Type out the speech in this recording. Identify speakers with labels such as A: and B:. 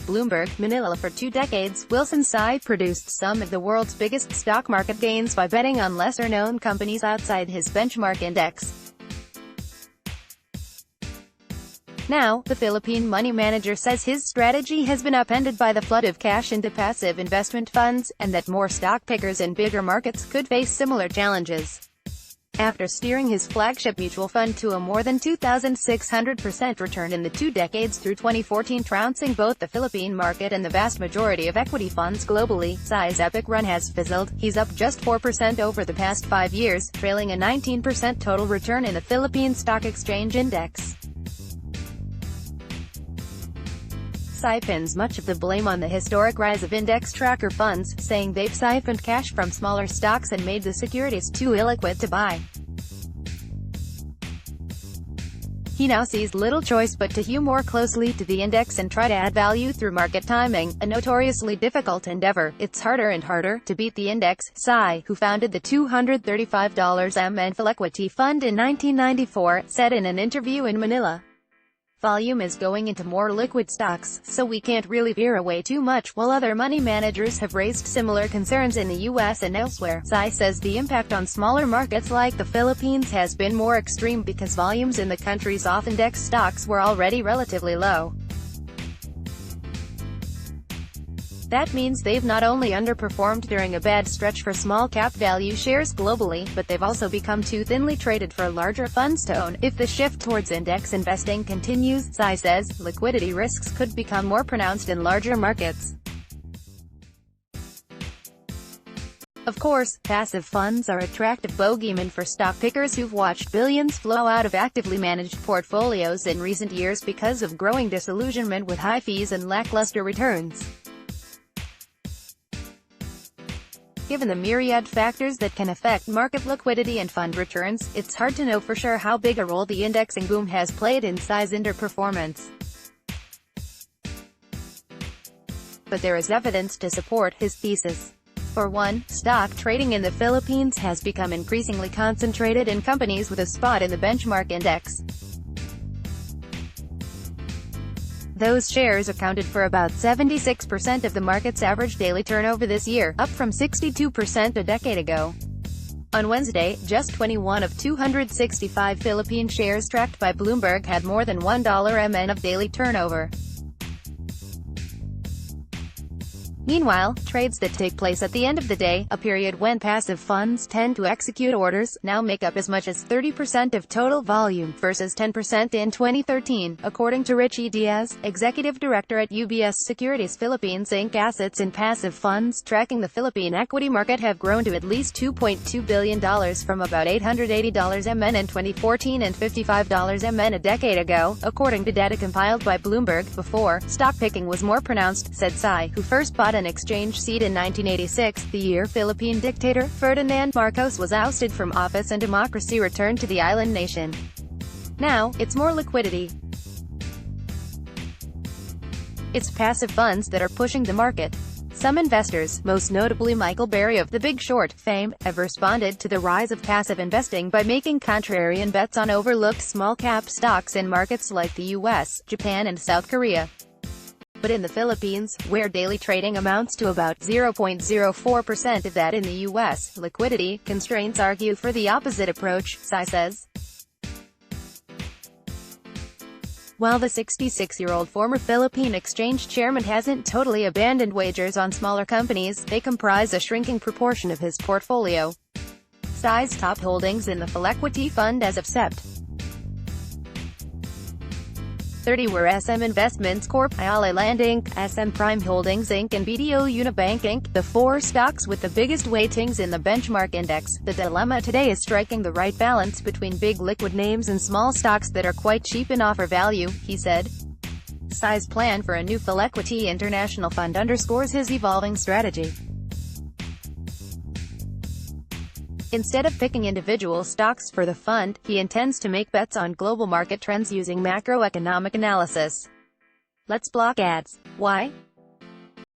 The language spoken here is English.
A: Bloomberg, Manila for 2 decades, Wilson Tsai produced some of the world's biggest stock market gains by betting on lesser-known companies outside his benchmark index. Now, the Philippine money manager says his strategy has been upended by the flood of cash into passive investment funds, and that more stock pickers in bigger markets could face similar challenges. After steering his flagship mutual fund to a more than 2,600% return in the 2 decades through 2014, trouncing both the Philippine market and the vast majority of equity funds globally, Tsai's epic run has fizzled. He's up just 4% over the past 5 years, trailing a 19% total return in the Philippine Stock Exchange Index. Tsai pins much of the blame on the historic rise of index tracker funds, saying they've siphoned cash from smaller stocks and made the securities too illiquid to buy. He now sees little choice but to hew more closely to the index and try to add value through market timing, a notoriously difficult endeavor. It's harder and harder to beat the index, Tsai, who founded the $235 MN Equity Fund in 1994, said in an interview in Manila. Volume is going into more liquid stocks, so we can't really veer away too much. While other money managers have raised similar concerns in the US and elsewhere, Tsai says the impact on smaller markets like the Philippines has been more extreme because volumes in the country's off-index stocks were already relatively low. That means they've not only underperformed during a bad stretch for small-cap value shares globally, but they've also become too thinly traded for larger funds to own. If the shift towards index investing continues, Tsai says, liquidity risks could become more pronounced in larger markets. Of course, passive funds are attractive bogeymen for stock pickers who've watched billions flow out of actively managed portfolios in recent years because of growing disillusionment with high fees and lackluster returns. Given the myriad factors that can affect market liquidity and fund returns, it's hard to know for sure how big a role the indexing boom has played in Tsai's underperformance. But there is evidence to support his thesis. For one, stock trading in the Philippines has become increasingly concentrated in companies with a spot in the benchmark index. Those shares accounted for about 76% of the market's average daily turnover this year, up from 62% a decade ago. On Wednesday, just 21 of 265 Philippine shares tracked by Bloomberg had more than $1 MN of daily turnover. Meanwhile, trades that take place at the end of the day, a period when passive funds tend to execute orders, now make up as much as 30% of total volume, versus 10% in 2013, according to Richie Diaz, executive director at UBS Securities Philippines Inc. Assets in passive funds tracking the Philippine equity market have grown to at least $2.2 billion from about $880 MN in 2014 and $55 MN a decade ago, according to data compiled by Bloomberg. Before, stock picking was more pronounced, said Tsai, who first bought an exchange seat in 1986, the year Philippine dictator Ferdinand Marcos was ousted from office and democracy returned to the island nation. Now, it's more liquidity. It's passive funds that are pushing the market. Some investors, most notably Michael Burry of The Big Short fame, have responded to the rise of passive investing by making contrarian bets on overlooked small-cap stocks in markets like the US, Japan and South Korea. But in the Philippines, where daily trading amounts to about 0.04% of that in the US, liquidity constraints argue for the opposite approach, Tsai says. While the 66-year-old former Philippine exchange chairman hasn't totally abandoned wagers on smaller companies, they comprise a shrinking proportion of his portfolio. Tsai's top holdings in the Philequity Fund as of Sept. 30 were SM Investments Corp., Ayala Land Inc., SM Prime Holdings Inc., and BDO Unibank Inc., the 4 stocks with the biggest weightings in the benchmark index. The dilemma today is striking the right balance between big liquid names and small stocks that are quite cheap and offer value, he said. Tsai's plan for a new Philequity International Fund underscores his evolving strategy. Instead of picking individual stocks for the fund, he intends to make bets on global market trends using macroeconomic analysis. Let's block ads. Why?